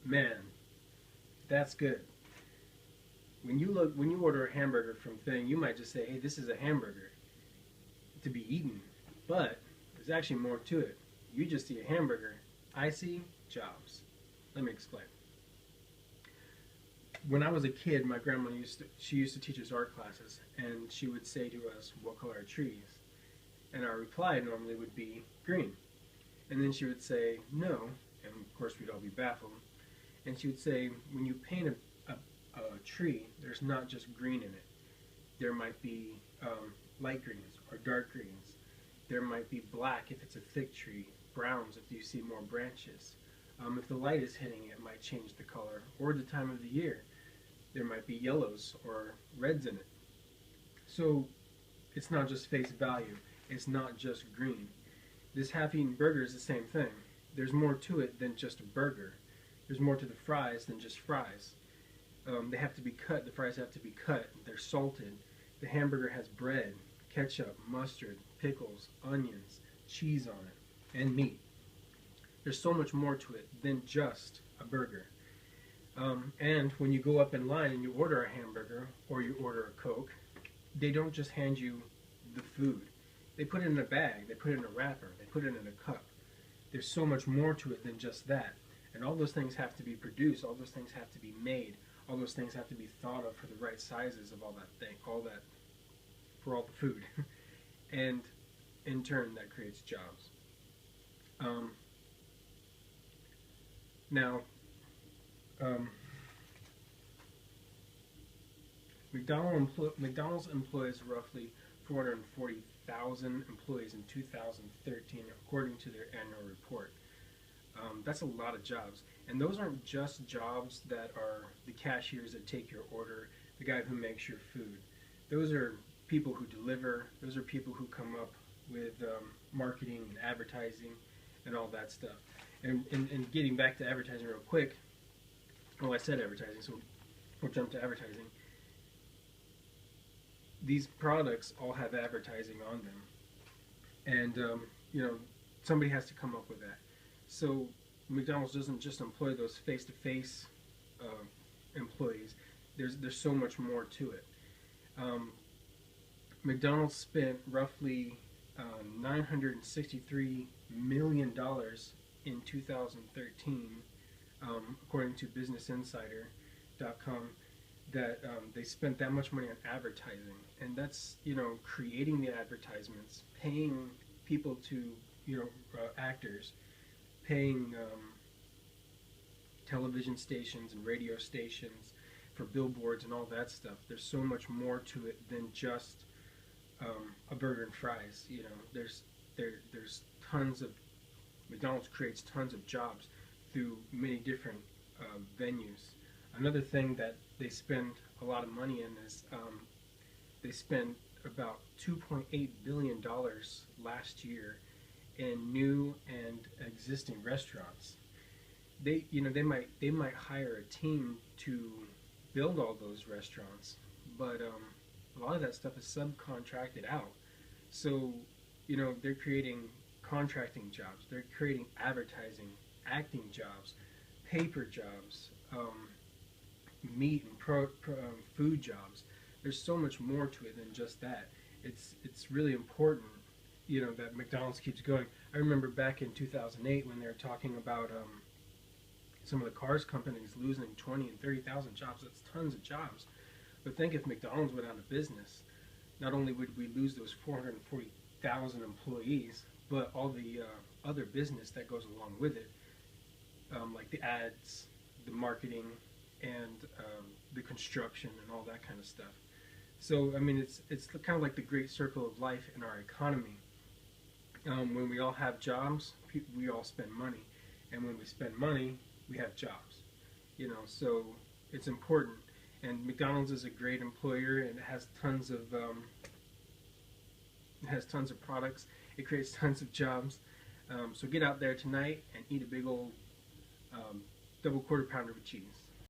Man, that's good. When you order a hamburger from Thing, you might just say, "Hey, this is a hamburger to be eaten," but there's actually more to it. You just see a hamburger. I see jobs. Let me explain. When I was a kid, my grandma used to teach us art classes, and she would say to us, "What color are trees?" And our reply normally would be green. And then she would say, "No," and of course we'd all be baffled. And she would say, "When you paint a tree, there's not just green in it. There might be light greens or dark greens. There might be black if it's a thick tree, browns if you see more branches. If the light is hitting it, it might change the color, or the time of the year. There might be yellows or reds in it." So it's not just face value. It's not just green. This half-eaten burger is the same thing. There's more to it than just a burger. There's more to the fries than just fries. They have to be cut. The fries have to be cut. They're salted. The hamburger has bread, ketchup, mustard, pickles, onions, cheese on it, and meat. There's so much more to it than just a burger. And when you go up in line and you order a hamburger or you order a Coke, they don't just hand you the food. They put it in a bag, they put it in a wrapper, they put it in a cup. There's so much more to it than just that. And all those things have to be produced, all those things have to be made, all those things have to be thought of for the right sizes of all that, for all the food. And in turn, that creates jobs. Now, McDonald's employs roughly 440,000 employees in 2013, according to their annual report. That's a lot of jobs. And those aren't just jobs that are the cashiers that take your order, the guy who makes your food. Those are people who deliver. Those are people who come up with marketing and advertising and all that stuff. And getting back to advertising real quick, well, I said advertising, so we'll jump to advertising. These products all have advertising on them. And, somebody has to come up with that. So McDonald's doesn't just employ those face-to-face employees. There's so much more to it. McDonald's spent roughly $963 million in 2013, according to BusinessInsider.com, that they spent that much money on advertising. And that's, creating the advertisements, paying people to, actors, paying television stations and radio stations for billboards and all that stuff. There's so much more to it than just a burger and fries. There's tons of, McDonald's creates tons of jobs through many different venues. Another thing that they spend a lot of money in is they spent about $2.8 billion last year in new and existing restaurants. They might hire a team to build all those restaurants, but a lot of that stuff is subcontracted out. So they're creating contracting jobs, they're creating advertising, acting jobs, paper jobs, meat and food jobs. There's so much more to it than just that. It's really important, that McDonald's keeps going. I remember back in 2008 when they were talking about some of the cars companies losing 20 and 30,000 jobs. That's tons of jobs. But think if McDonald's went out of business, not only would we lose those 440,000 employees, but all the other business that goes along with it, like the ads, the marketing, and the construction and all that kind of stuff. So I mean, it's kind of like the great circle of life in our economy. When we all have jobs, we all spend money, and when we spend money, we have jobs. So it's important. And McDonald's is a great employer, and it has tons of products. It creates tons of jobs. So get out there tonight and eat a big old double quarter pounder with cheese.